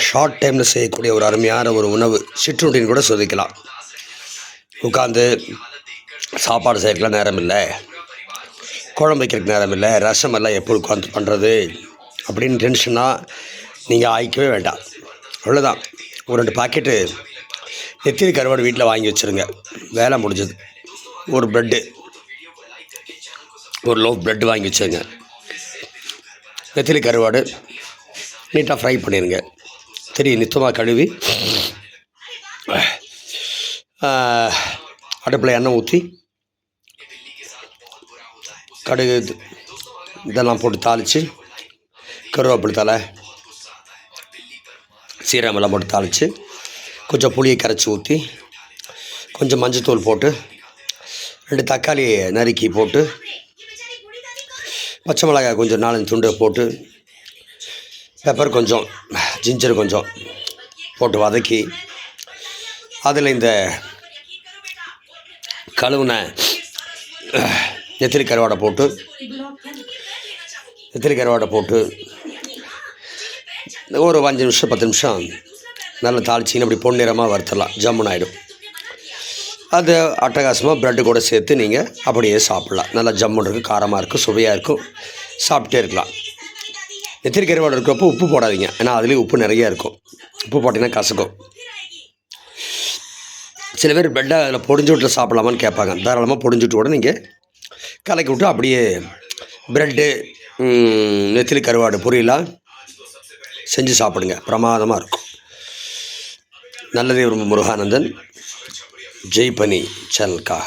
Short டைமில் செய்யக்கூடிய ஒரு அருமையான ஒரு உணவு சிற்றுண்டின்னு கூட சொல்லிக்கலாம். உட்காந்து சாப்பாடு செய்யறதுக்குலாம் நேரம் இல்லை, குழம்பு வைக்கிறதுக்கு நேரம் இல்லை, ரசம் எல்லாம் எப்போ உட்காந்து பண்ணுறது அப்படின்னு டென்ஷனாக நீங்கள் ஆயிக்கவே வேண்டாம். அவ்வளோதான். ஒரு 2 பாக்கெட்டு நெத்திலி கருவாடு வீட்டில் வாங்கி வச்சுருங்க. வேலை முடிஞ்சது. ஒரு ப்ரெட்டு, ஒரு லோஃப் ப்ரெட்டு வாங்கி வச்சுருங்க. நெத்திலி கருவாடு நீட்டாக ஃப்ரை பண்ணிடுங்க. நித்தமாக கழுவி அடுப்பில் எண்ணெய் ஊற்றி கடுகு இதெல்லாம் போட்டு தாளித்து, கருவேப்பிலை தழை, சீரகம் எல்லாம் போட்டு தாளித்து, கொஞ்சம் புளியை கரைச்சி ஊற்றி, கொஞ்சம் மஞ்சத்தூள் போட்டு, 2 தக்காளி நறுக்கி போட்டு, பச்சை மிளகாய் கொஞ்சம் 4-5 துண்டு போட்டு, பெப்பர் கொஞ்சம், ஜிஞ்சர் கொஞ்சம் போட்டு வதக்கி, அதில் இந்த கழுவுன நெத்திலி கருவாடை போட்டு ஒரு 5 நிமிஷம் 10 நிமிஷம் நல்லா தாளிச்சிங்கன்னா அப்படி பொன்னிறமாக வறுத்தலாம். ஜம்முன்னு ஆகிடும். அது அட்டகாசமாக ப்ரெட்டு கூட சேர்த்து நீங்கள் அப்படியே சாப்பிட்லாம். நல்லா ஜம்முன்னு இருக்குது, காரமாக இருக்கும், சுவையாக இருக்கும், சாப்பிட்டே இருக்கலாம். நெத்திலி கருவாடு இருக்கிறப்போ உப்பு போடாதீங்க, ஏன்னா அதுலேயும் உப்பு நிறையா இருக்கும். உப்பு போட்டிங்கன்னா கசக்கும். சில பேர் ப்ரெட்டை அதில் பொடிஞ்சு விட்டு சாப்பிட்லாமான்னு கேட்பாங்க. தாராளமாக பொடிஞ்சு விட்டு கூட நீங்கள் கலக்கி விட்டு அப்படியே ப்ரெட்டு நெத்திலி கருவாடு பொரியலாக செஞ்சு சாப்பிடுங்க. பிரமாதமாக இருக்கும். நல்லதே விரும்பும் முருகானந்தன், ஜெய் பனி சேனலுக்காக.